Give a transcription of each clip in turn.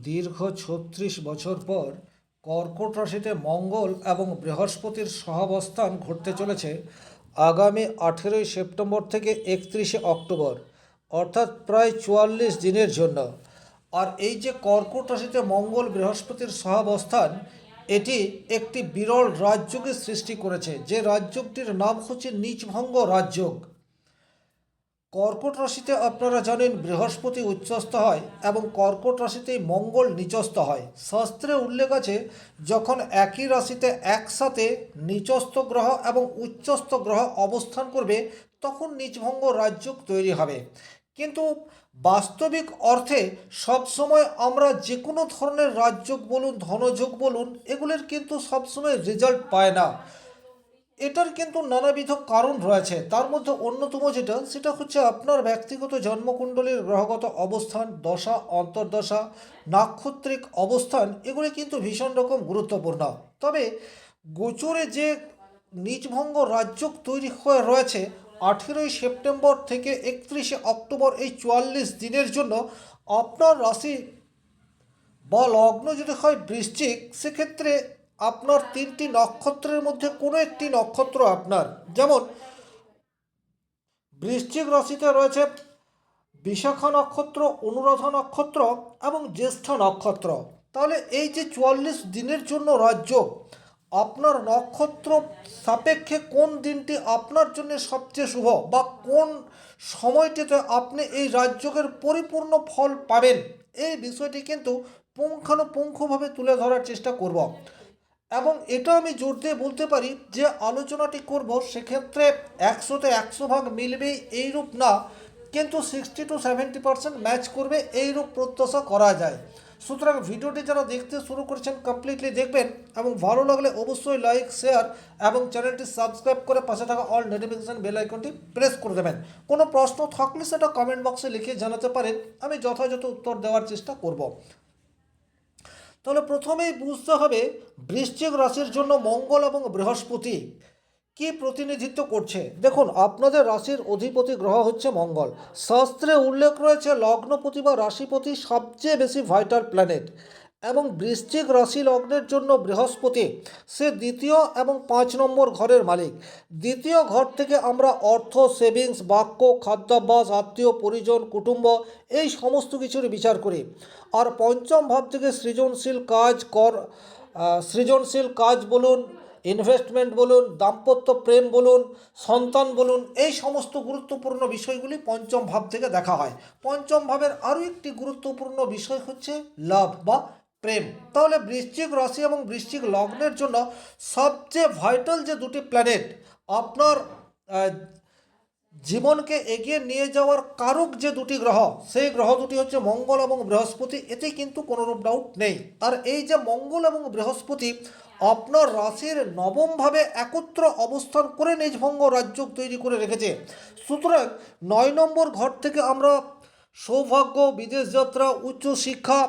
দীর্ঘ ৩৬ বছর পর কর্কট রাশিতে মঙ্গল এবং বৃহস্পতির সহাবস্থান ঘটতে চলেছে আগামী ১৮ই সেপ্টেম্বর থেকে ৩১শে অক্টোবর, অর্থাৎ প্রায় ৪৪ দিনের জন্য। আর এই যে কর্কট রাশিতে মঙ্গল বৃহস্পতির সহাবস্থান, এটি একটি বিরল রাজযোগের সৃষ্টি করেছে, যে রাজযোগটির নাম হচ্ছে নীচভঙ্গ রাজযোগ। কর্কট রাশিতে আপনারা জানেন বৃহস্পতি উচ্চস্থ হয় এবং কর্কট রাশিতেই মঙ্গল নিচস্থ হয়। শাস্ত্রে উল্লেখ আছে, যখন একই রাশিতে একসাথে নিচস্থ গ্রহ এবং উচ্চস্থ গ্রহ অবস্থান করবে তখন নীচভঙ্গ রাজযোগ তৈরি হবে। কিন্তু বাস্তবিক অর্থে সবসময় আমরা যে কোনো ধরনের রাজযোগ বলুন, ধনযোগ বলুন, এগুলির কিন্তু সবসময় রেজাল্ট পায় না। এটার কিন্তু নানাবিধ কারণ রয়েছে। তার মধ্যে অন্যতম সেটা হচ্ছে আপনার ব্যক্তিগত জন্মকুণ্ডলীর গ্রহগত অবস্থান, দশা, অন্তর্দশা, নাক্ষত্রিক অবস্থান, এগুলি কিন্তু ভীষণ রকম গুরুত্বপূর্ণ। তবে গোচরে যে নীচভঙ্গ রাজযোগ তৈরি হয়ে রয়েছে ১৮ই সেপ্টেম্বর থেকে ৩১শে অক্টোবর, এই ৪৪ দিনের জন্য আপনার রাশি বা লগ্ন যদি হয় বৃশ্চিক, সেক্ষেত্রে আপনার ৩টি নক্ষত্রের মধ্যে কোনো একটি নক্ষত্র আপনার, যেমন বৃশ্চিক রাশিতে রয়েছে বিশাখা নক্ষত্র, অনুরাধা নক্ষত্র এবং জ্যেষ্ঠা নক্ষত্র। তাহলে এই যে ৪৪ দিনের জন্য রাজযোগ, আপনার নক্ষত্র সাপেক্ষে কোন দিনটি আপনার জন্য সবচেয়ে শুভ বা কোন সময়টিতে আপনি এই রাজযোগের পরিপূর্ণ ফল পাবেন, এই বিষয়টি কিন্তু পুঙ্খানুপুঙ্খভাবে তুলে ধরার চেষ্টা করব। এবং এটা আমি জোর দিয়ে বলতে পারি যে আলোচনাটি করব সেক্ষেত্রে ১০০-১০০ ভাগ মিলবেই এইরূপ না, কিন্তু 60-70% ম্যাচ করবে এইরূপ প্রত্যাশা করা যায়। সুতরাং ভিডিওটি যারা দেখতে শুরু করেছেন কমপ্লিটলি দেখবেন এবং ভালো লাগলে অবশ্যই লাইক, শেয়ার এবং চ্যানেলটি সাবস্ক্রাইব করে পাশে থাকা অল নোটিফিকেশান বেল আইকনটি প্রেস করে দেবেন। কোনো প্রশ্ন থাকলে সেটা কমেন্ট বক্সে লিখে জানাতে পারেন, আমি যথাযথ উত্তর দেওয়ার চেষ্টা করব। তাহলে প্রথমেই বুঝতে হবে বৃশ্চিক রাশির জন্য মঙ্গল এবং বৃহস্পতি কি প্রতিনিধিত্ব করছে। দেখুন, আপনাদের রাশির অধিপতি গ্রহ হচ্ছে মঙ্গল। শাস্ত্রে উল্লেখ রয়েছে লগ্নপতি বা রাশিপতি সবচেয়ে বেশি ভাইটাল প্ল্যানেট, এবং বৃশ্চিক রাশি লগ্নের জন্য বৃহস্পতি সে দ্বিতীয় এবং ৫ নম্বর ঘরের মালিক। দ্বিতীয় ঘর থেকে আমরা অর্থ, সেভিংস, বাক্য, খাদ্যাভ্যাস, আত্মীয় পরিজন, কুটুম্ব, এই সমস্ত কিছুর বিচার করি। আর পঞ্চম ভাব থেকে সৃজনশীল কাজ বলুন, ইনভেস্টমেন্ট বলুন, দাম্পত্য প্রেম বলুন, সন্তান বলুন, এই সমস্ত গুরুত্বপূর্ণ বিষয়গুলি পঞ্চম ভাব থেকে দেখা হয়। পঞ্চম ভাবের আরও একটি গুরুত্বপূর্ণ বিষয় হচ্ছে লাভ বা প্রেম। তাহলে বৃশ্চিক রাশি এবং বৃশ্চিক লগ্নের জন্য সবচেয়ে ভাইটাল যে দুটি প্ল্যানেট আপনার জীবনকে এগিয়ে নিয়ে যাওয়ার কারক যে দুটি গ্রহ, সেই গ্রহ দুটি হচ্ছে মঙ্গল এবং বৃহস্পতি, এতে কিন্তু কোনোরূপ ডাউট নেই। আর এই যে মঙ্গল এবং বৃহস্পতি আপনার রাশির নবমভাবে একত্র অবস্থান করে নিজভঙ্গ রাজযোগ তৈরি করে রেখেছে। সুতরাং ৯ নম্বর ঘর থেকে আমরা সৌভাগ্য, বিদেশ যাত্রা, উচ্চশিক্ষা,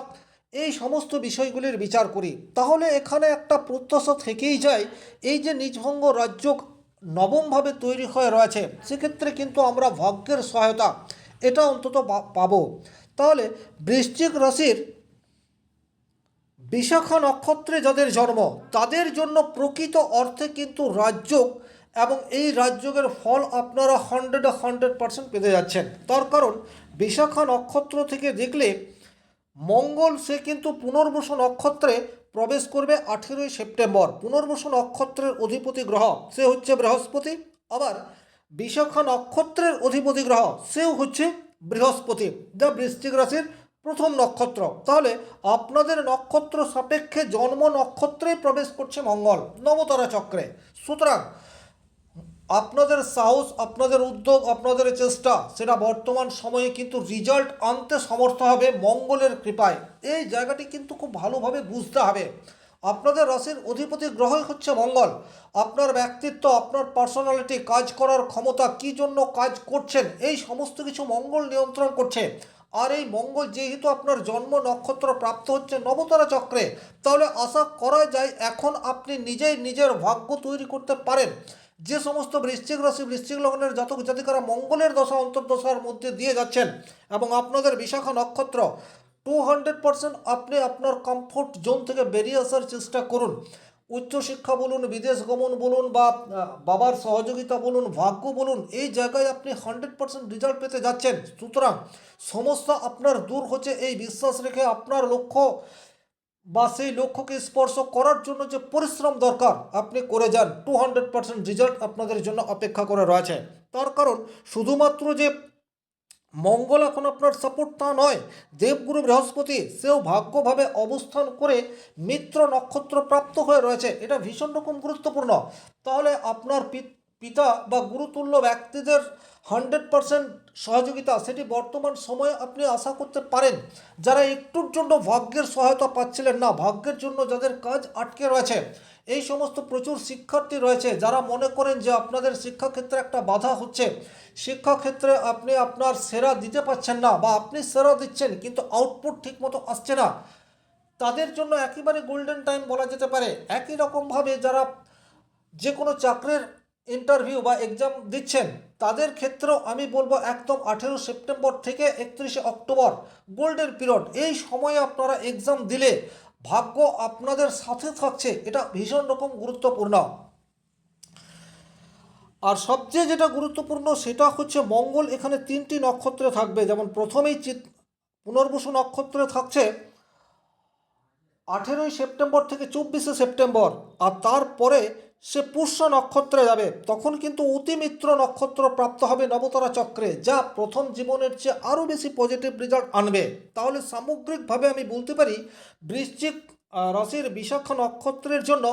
এই সমস্ত বিষয়গুলির বিচার করি। তাহলে এখানে একটা প্রত্যাশা থেকেই যায়, এই যে নিজভঙ্গ রাজযোগ নবমভাবে তৈরি হয়ে রয়েছে, সেক্ষেত্রে কিন্তু আমরা ভাগ্যের সহায়তা এটা অন্তত পাবো। তাহলে বৃশ্চিক রাশির বিশাখা নক্ষত্রে যাদের জন্ম, তাদের জন্য প্রকৃত অর্থে কিন্তু রাজযোগ, এবং এই রাজযোগের ফল আপনারা 100% পেতে যাচ্ছেন। তার কারণ বিশাখা নক্ষত্র থেকে দেখলে মঙ্গল সে কিন্তু পুনর্বসু নক্ষত্রে প্রবেশ করবে 18ই সেপ্টেম্বর। পুনর্বসু নক্ষত্রের অধিপতি গ্রহ সে হচ্ছে বৃহস্পতি, আবার বিশাখা নক্ষত্রের অধিপতি গ্রহ সেও হচ্ছে বৃহস্পতি, যা বৃশ্চিক রাশির প্রথম নক্ষত্র। তাহলে আপনাদের নক্ষত্র সাপেক্ষে জন্ম নক্ষত্রে প্রবেশ করছে মঙ্গল নবতারা চক্রে। সুতরাং আপনাদের সাহস, আপনাদের উদ্যোগ, আপনাদের চেষ্টা, সেটা বর্তমান সময়ে কিন্তু রেজাল্ট আনতে সমর্থ হবে মঙ্গলের কৃপায়। এই জায়গাটি কিন্তু খুব ভালোভাবে বুঝতে হবে। আপনাদের রাশির অধিপতি গ্রহই হচ্ছে মঙ্গল। আপনার ব্যক্তিত্ব, আপনার পার্সোনালিটি, কাজ করার ক্ষমতা, কী জন্য কাজ করছেন, এই সমস্ত কিছু মঙ্গল নিয়ন্ত্রণ করছে। আর এই মঙ্গল যেহেতু আপনার জন্ম নক্ষত্র প্রাপ্ত হচ্ছে নবতারা চক্রে, তাহলে আশা করা যায় এখন আপনি নিজেই নিজের ভাগ্য তৈরি করতে পারেন। যে সমস্ত বৃশ্চিক রাশি, বৃশ্চিক লগ্নের জাতক জাতিকারা মঙ্গলের দশা অন্তর্দশার মধ্যে দিয়ে যাচ্ছেন এবং আপনাদের বিশাখা নক্ষত্র 200% আপনি আপনার কমফোর্ট জোন থেকে বেরিয়ে আসার চেষ্টা করুন। উচ্চশিক্ষা বলুন, বিদেশ গমন বলুন, বা বাবার সহযোগিতা বলুন, ভাগ্য বলুন, এই জায়গায় আপনি 100% রেজাল্ট পেতে যাচ্ছেন। সুতরাং সমস্যা আপনার দূর হচ্ছে, এই বিশ্বাস রেখে আপনার লক্ষ্য বা সেই লক্ষ্যকে স্পর্শ করার জন্য যে পরিশ্রম দরকার আপনি করে যান। 200% রেজাল্ট আপনাদের জন্য অপেক্ষা করে রয়েছে। তার কারণ শুধুমাত্র যে মঙ্গল এখন আপনার সাপোর্ট তা নয়, দেবগুরু বৃহস্পতি সেও ভাগ্যভাবে অবস্থান করে মিত্র নক্ষত্র প্রাপ্ত হয়ে রয়েছে। এটা ভীষণ রকম গুরুত্বপূর্ণ। তাহলে আপনার পিতা বা গুরুতুল্য ব্যক্তিদের 100% সহযোগিতা সেটি বর্তমান সময়ে আপনি আশা করতে পারেন। যারা একটুর জন্য ভাগ্যের সহায়তা পাচ্ছিলেন না, ভাগ্যের জন্য যাদের কাজ আটকে রয়েছে, এই সমস্ত প্রচুর শিক্ষার্থী রয়েছে যারা মনে করেন যে আপনাদের শিক্ষাক্ষেত্রে একটা বাধা হচ্ছে, শিক্ষাক্ষেত্রে আপনি আপনার সেরা দিতে পারছেন না, বা আপনি সেরা দিচ্ছেন কিন্তু আউটপুট ঠিকমতো আসছে না, তাদের জন্য একেবারে গোল্ডেন টাইম বলা যেতে পারে। একই রকমভাবে যারা যে কোনো চাকরির ইন্টারভিউ বা এক্সাম দিচ্ছেন, তাদের ক্ষেত্রেও আমি বলবো একদম 18 সেপ্টেম্বর থেকে 31 অক্টোবর গোল্ডেন পিরিয়ড। এই সময়ে আপনারা এক্সাম দিলে ভাগ্য আপনাদের সাথে থাকছে, এটা ভীষণ রকম গুরুত্বপূর্ণ। আর সবচেয়ে যেটা গুরুত্বপূর্ণ সেটা হচ্ছে মঙ্গল এখানে 3টি নক্ষত্রে থাকবে। যেমন প্রথমেই পুনর্বসু নক্ষত্রে থাকছে 18 সেপ্টেম্বর থেকে 24 সেপ্টেম্বর, আর তারপরে সে পুষ্য নক্ষত্রে যাবে। তখন কিন্তু অতিমিত্র নক্ষত্র প্রাপ্ত হবে নবতারা চক্রে, যা প্রথম জীবনের চেয়ে আরও বেশি পজিটিভ রেজাল্ট আনবে। তাহলে সামগ্রিকভাবে আমি বলতে পারি বৃশ্চিক রাশির বিশাখা নক্ষত্রের জন্য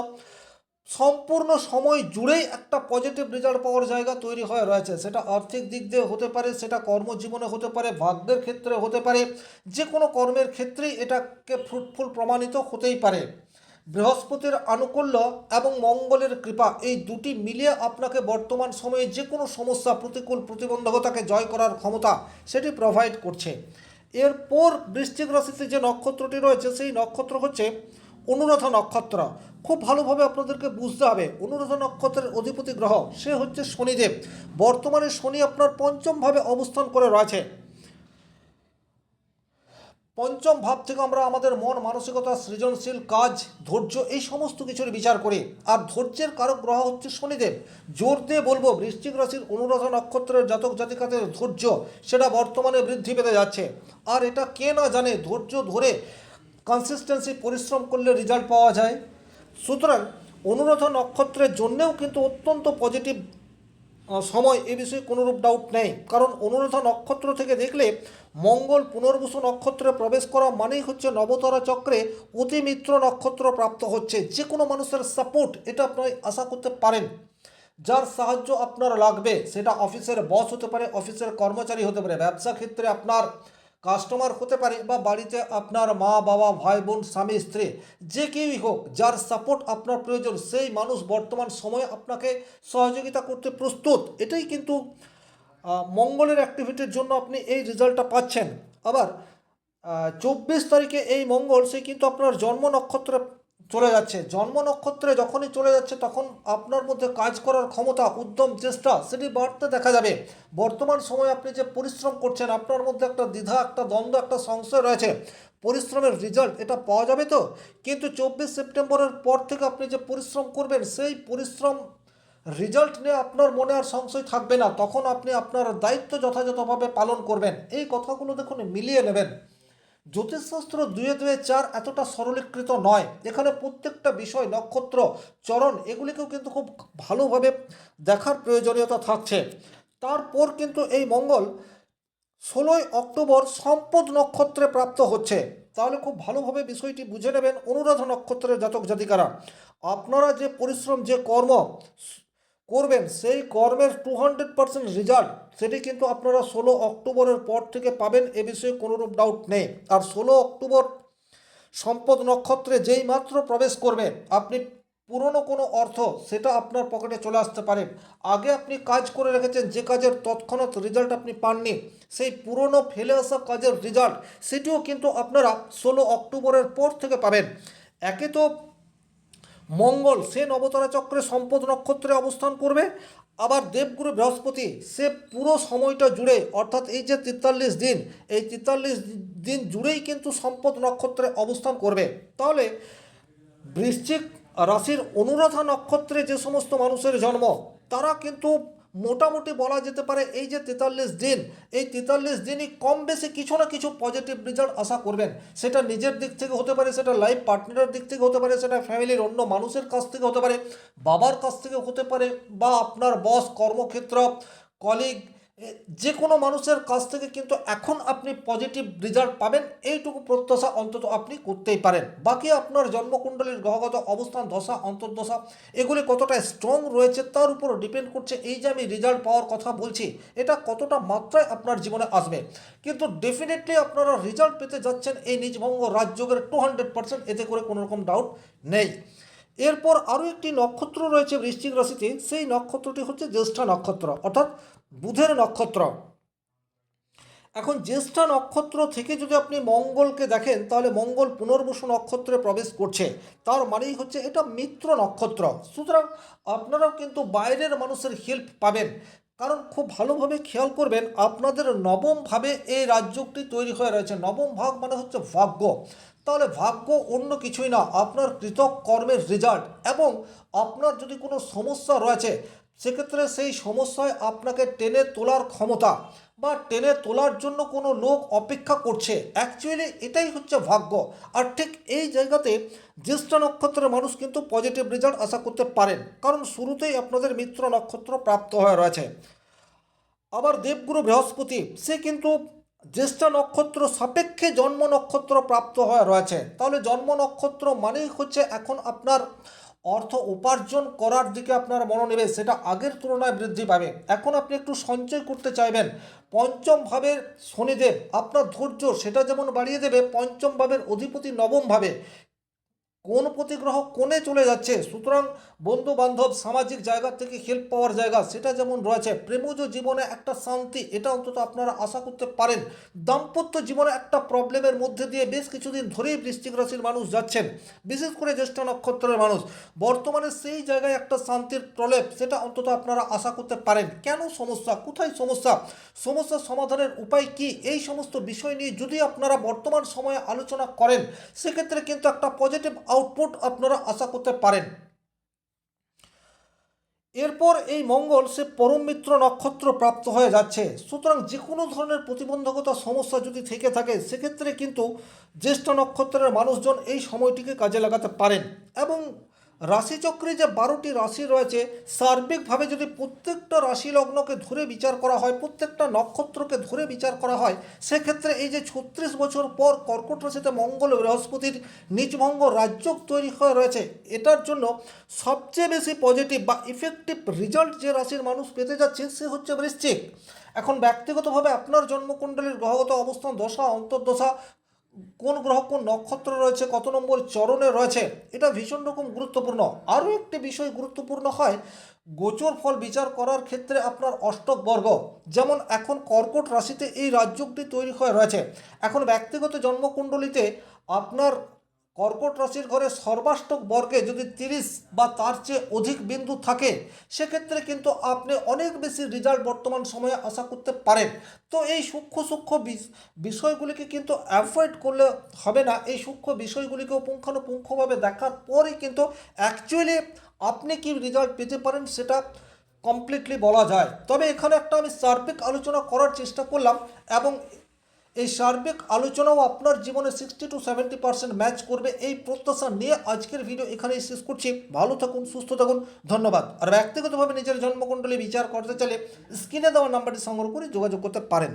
সম্পূর্ণ সময় জুড়েই একটা পজিটিভ রেজাল্ট পাওয়ার জায়গা তৈরি হয়ে রয়েছে। সেটা আর্থিক দিক দিয়ে হতে পারে, সেটা কর্মজীবনে হতে পারে, ভাগ্যের ক্ষেত্রে হতে পারে, যে কোনো কর্মের ক্ষেত্রেই এটাকে ফ্রুটফুল প্রমাণিত হতেই পারে। বৃহস্পতির আনুকূল্য এবং মঙ্গলের কৃপা এই দুটি মিলিয়ে আপনাকে বর্তমান সময়ে যে কোনো সমস্যা, প্রতিকূল প্রতিবন্ধকতাকে জয় করার ক্ষমতা সেটি প্রোভাইড করছে। এরপর বৃশ্চিক রাশিতে যে নক্ষত্রটি রয়েছে সেই নক্ষত্র হচ্ছে অনুরাধা নক্ষত্র। খুব ভালোভাবে আপনাদেরকে বুঝতে হবে, অনুরাধা নক্ষত্রের অধিপতি গ্রহ সে হচ্ছে শনিদেব। বর্তমানে শনি আপনার পঞ্চম ভাবে অবস্থান করে রয়েছে। পঞ্চম ভাব থেকে আমরা আমাদের মন মানসিকতা, সৃজনশীল কাজ, ধৈর্য এই সমস্ত কিছুর বিচার করি। আর ধৈর্যের কারক গ্রহ হচ্ছে শনিদেব। জোর দিয়ে বলবো বৃশ্চিক রাশির অনুরাধা নক্ষত্রের জাতক জাতিকাদের ধৈর্য সেটা বর্তমানে বৃদ্ধি পেতে যাচ্ছে। আর এটা কে না জানে, ধৈর্য ধরে কনসিস্টেন্সি পরিশ্রম করলে রেজাল্ট পাওয়া যায়। সুতরাং অনুরাধা নক্ষত্রের জন্যেও কিন্তু অত্যন্ত পজিটিভ সময়, এ বিষয়ে কোনোরূপ ডাউট নেই। কারণ অনুরাধা নক্ষত্র থেকে দেখলে মঙ্গল পুনর্বসু নক্ষত্রে প্রবেশ করা মানেই হচ্ছে নবতারা চক্রে অতিমিত্র নক্ষত্র প্রাপ্ত হচ্ছে। যে কোনো মানুষের সাপোর্ট এটা আপনি আশা করতে পারেন। যার সাহায্য আপনার লাগবে, সেটা অফিসের বস হতে পারে, অফিসের কর্মচারী হতে পারে, ব্যবসা ক্ষেত্রে আপনার কাস্টমার হতে পারে, বা বাড়িতে আপনার মা বাবা, ভাই বোন, স্বামী স্ত্রী, যে কেউই হোক, যার সাপোর্ট আপনার প্রয়োজন সেই মানুষ বর্তমান সময়ে আপনাকে সহযোগিতা করতে প্রস্তুত। এটাই কিন্তু মঙ্গলের অ্যাক্টিভিটির জন্য আপনি এই রেজাল্টটা পাচ্ছেন। আবার 24 তারিখে এই মঙ্গল সে কিন্তু আপনার জন্ম নক্ষত্রে চলে যাচ্ছে। জন্ম নক্ষত্রে যখনই চলে যাচ্ছে তখন আপনার মধ্যে কাজ করার ক্ষমতা, উদ্যম, চেষ্টা সেটি বাড়তে দেখা যাবে। বর্তমান সময়ে আপনি যে পরিশ্রম করছেন, আপনার মধ্যে একটা দ্বিধা, একটা দ্বন্দ্ব, একটা সংশয় রয়েছে, পরিশ্রমের রেজাল্ট এটা পাওয়া যাবে তো। কিন্তু 24 সেপ্টেম্বরের পর থেকে আপনি যে পরিশ্রম করবেন, সেই পরিশ্রম রেজাল্ট নিয়ে আপনার মনে আর সংশয় থাকবে না। তখন আপনি আপনার দায়িত্ব যথাযথভাবে পালন করবেন। এই কথাগুলো দেখুন মিলিয়ে নেবেন। জ্যোতিষশাস্ত্র 2-2-4 এতটা সরলীকৃত নয়। এখানে প্রত্যেকটা বিষয়, নক্ষত্র, চরণ এগুলিকেও কিন্তু খুব ভালোভাবে দেখার প্রয়োজনীয়তা থাকছে। তারপর কিন্তু এই মঙ্গল 16 অক্টোবর সম্পদ নক্ষত্রে প্রাপ্ত হচ্ছে। তাহলে খুব ভালোভাবে বিষয়টি বুঝে নেবেন অনুরাধা নক্ষত্রের জাতক জাতিকারা। আপনারা যে পরিশ্রম, যে কর্ম করবেন, সেই কর্মের 200% রেজাল্ট সেটি কিন্তু আপনারা 16 অক্টোবরের পর থেকে পাবেন, এ বিষয়ে কোনোরূপ ডাউট নেই। আর 16 অক্টোবর সম্পদ নক্ষত্রে যেই মাত্র প্রবেশ করবে, আপনি পুরনো কোনো অর্থ সেটা আপনার পকেটে চলে আসতে পারে। আগে আপনি কাজ করে রেখেছেন, যে কাজের তৎক্ষণাৎ রেজাল্ট আপনি পাননি, সেই পুরনো ফেলে আসা কাজের রেজাল্ট সেটিও কিন্তু আপনারা 16 অক্টোবরের পর থেকে পাবেন। একে তো মঙ্গল সে নবতারা চক্রে সম্পদ নক্ষত্রে অবস্থান করবে। আবার দেবগুরু বৃহস্পতি সে পুরো সময়টা জুড়ে অর্থাৎ এই যে 43 দিন, এই 43 দিন জুড়েই কিন্তু সম্পদ নক্ষত্রে অবস্থান করবে। তাহলে বৃশ্চিক রাশির অনুরাধা নক্ষত্রে যে সমস্ত মানুষের জন্ম, তারা কিন্তু মোটামুটি বলা যেতে পারে এই যে 43 দিন, এই 43 দিনই কম বেশি কিছু না কিছু পজিটিভ রেজাল্ট আশা করবেন। সেটা নিজের দিক থেকে হতে পারে, সেটা লাইফ পার্টনারের দিক থেকে হতে পারে, সেটা ফ্যামিলির অন্য মানুষের কাছ থেকে হতে পারে, বাবার কাছ থেকে হতে পারে, বা আপনার বস, কর্মক্ষেত্র, কলিগ, যে কোনো মানুষের কাছ থেকে কিন্তু এখন আপনি পজিটিভ রেজাল্ট পাবেন, এইটুকু প্রত্যাশা অন্তত আপনি করতেই পারেন। বাকি আপনার জন্মকুণ্ডলীর গ্রহগত অবস্থান, দশা, অন্তর্দশা এগুলি কতটা স্ট্রং রয়েছে তার উপর ডিপেন্ড করছে এই যে আমি রেজাল্ট পাওয়ার কথা বলছি, এটা কতটা মাত্রায় আপনার জীবনে আসবে। কিন্তু ডেফিনেটলি আপনারা রেজাল্ট পেতে যাচ্ছেন এই নিজভঙ্গ রাজযোগের 200%, এতে করে কোনো রকম ডাউট নেই। এরপর আরও একটি নক্ষত্র রয়েছে বৃশ্চিক রাশিতে, সেই নক্ষত্রটি হচ্ছে জ্যেষ্ঠা নক্ষত্র, অর্থাৎ বুধের নক্ষত্র। এখন জ্যেষ্ঠা নক্ষত্র থেকে যদি আপনি মঙ্গলকে দেখেন, তাহলে মঙ্গল পুনর্বসু নক্ষত্রে প্রবেশ করছে, তার মানেই হচ্ছে এটা মিত্র নক্ষত্র। সুতরাং আপনারাও কিন্তু বাইরের মানুষের হেল্প পাবেন, কারণ খুব ভালোভাবে খেয়াল করবেন আপনাদের নবম ভাবে এই রাজযোগটি তৈরি হয়ে রয়েছে। নবম ভাগ মানে হচ্ছে ভাগ্য। তাহলে ভাগ্য অন্য কিছুই না, আপনার কৃতক কর্মের রেজাল্ট। এবং আপনার যদি কোনো সমস্যা রয়েছে, সেক্ষেত্রে সেই সমস্যায় আপনাকে টেনে তোলার ক্ষমতা বা টেনে তোলার জন্য কোনো লোক অপেক্ষা করছে, অ্যাকচুয়ালি এটাই হচ্ছে ভাগ্য। আর ঠিক এই জায়গাতে জ্যেষ্ঠা নক্ষত্রের মানুষ কিন্তু পজিটিভ রেজাল্ট আশা করতে পারেন, কারণ শুরুতেই আপনাদের মিত্র নক্ষত্র প্রাপ্ত হয়ে রয়েছে। আবার দেবগুরু বৃহস্পতি সে কিন্তু জ্যেষ্ঠা নক্ষত্র সাপেক্ষে জন্ম নক্ষত্র প্রাপ্ত হয়ে রয়েছে। তাহলে জন্ম নক্ষত্র মানেই হচ্ছে এখন আপনার অর্থ উপার্জন করার দিকে আপনার মনোনিবেশ, সেটা আগের তুলনায় বৃদ্ধি পাবে। এখন আপনি একটু সঞ্চয় করতে চাইবেন, পঞ্চম ভাবের শনিদেব আপনার ধৈর্য সেটা যেমন বাড়িয়ে দেবে, পঞ্চম ভাবের অধিপতি নবম ভাবে কোন প্রতিগ্রহ কোণে চলে যাচ্ছে। সুতরাং বন্ধু বান্ধব, সামাজিক জায়গা থেকে হেল্প পাওয়ার জায়গা সেটা যেমন রয়েছে, প্রেমজ জীবনে একটা শান্তি এটা অন্তত আপনারা আশা করতে পারেন। দাম্পত্য জীবনে একটা প্রবলেমের মধ্যে দিয়ে বেশ কিছুদিন ধরেই বৃশ্চিক রাশির মানুষ যাচ্ছেন, বিশেষ করে জ্যেষ্ঠ নক্ষত্রের মানুষ, বর্তমানে সেই জায়গায় একটা শান্তির প্রলেপ সেটা অন্তত আপনারা আশা করতে পারেন। কেন সমস্যা, কোথায় সমস্যা, সমস্যার সমাধানের উপায় কি, এই সমস্ত বিষয় নিয়ে যদি আপনারা বর্তমান সময়ে আলোচনা করেন, সেক্ষেত্রে কিন্তু একটা পজিটিভ আউটপুট আপনারা আশা করতে পারেন। এরপর এই মঙ্গল সে পরম মিত্র নক্ষত্র প্রাপ্ত হয়ে যাচ্ছে। সুতরাং যে কোনো ধরনের প্রতিবন্ধকতা সমস্যা যদি থেকে থাকে, সেক্ষেত্রে কিন্তু জ্যেষ্ঠ নক্ষত্রের মানুষজন এই সময়টিকে কাজে লাগাতে পারেন। এবং রাশিচক্রে যে 12টি রাশি রয়েছে, সার্বিকভাবে যদি প্রত্যেকটা রাশি লগ্নকে ধরে বিচার করা হয়, প্রত্যেকটা নক্ষত্রকে ধরে বিচার করা হয়, সেক্ষেত্রে এই যে 36 বছর পর কর্কট রাশিতে মঙ্গল বৃহস্পতির নিজভঙ্গ রাজযোগ তৈরি হয়ে রয়েছে, এটার জন্য সবচেয়ে বেশি পজিটিভ বা ইফেক্টিভ রেজাল্ট যে রাশির মানুষ পেতে যাচ্ছে সে হচ্ছে বৃশ্চিক। এখন ব্যক্তিগতভাবে আপনার জন্মকুণ্ডলীর গ্রহগত অবস্থান, দশা, অন্তর্দশা, কোন গ্রহ কোন নক্ষত্র রয়েছে, কত নম্বর চরণে রয়েছে, এটা ভীষণ রকম গুরুত্বপূর্ণ। আরও একটি বিষয় গুরুত্বপূর্ণ হয় গোচর ফল বিচার করার ক্ষেত্রে আপনার অষ্টক বর্গ। যেমন এখন কর্কট রাশিতে এই রাজযোগটি তৈরি হয়ে রয়েছে, এখন ব্যক্তিগত জন্মকুণ্ডলিতে আপনার কর্কট রাশির ঘরে সর্বাষ্টক বর্গে যদি 30 বা তার চেয়ে অধিক বিন্দু থাকে, সেক্ষেত্রে কিন্তু আপনি অনেক বেশি রেজাল্ট বর্তমান সময়ে আশা করতে পারেন। তো এই সূক্ষ্ম সূক্ষ্ম বিষয়গুলিকে কিন্তু অ্যাভয়েড করলে হবে না, এই সূক্ষ্ম বিষয়গুলিকেও পুঙ্খানুপুঙ্খভাবে দেখার পরই কিন্তু অ্যাকচুয়ালি আপনি কি রেজাল্ট পেতে পারেন সেটা কমপ্লিটলি বলা যায়। তবে এখানে একটা আমি সার্বিক আলোচনা করার চেষ্টা করলাম, এবং এই সার্বিক আলোচনাও আপনার জীবনে 60 to 70% ম্যাচ করবে, এই প্রত্যাশা নিয়ে আজকের ভিডিও এখানেই শেষ করছি। ভালো থাকুন, সুস্থ থাকুন, ধন্যবাদ। আর ব্যক্তিগতভাবে নিজের জন্মকুণ্ডলী বিচার করতে চাইলে স্ক্রিনে দেওয়া নাম্বারটি সংগ্রহ করে যোগাযোগ করতে পারেন।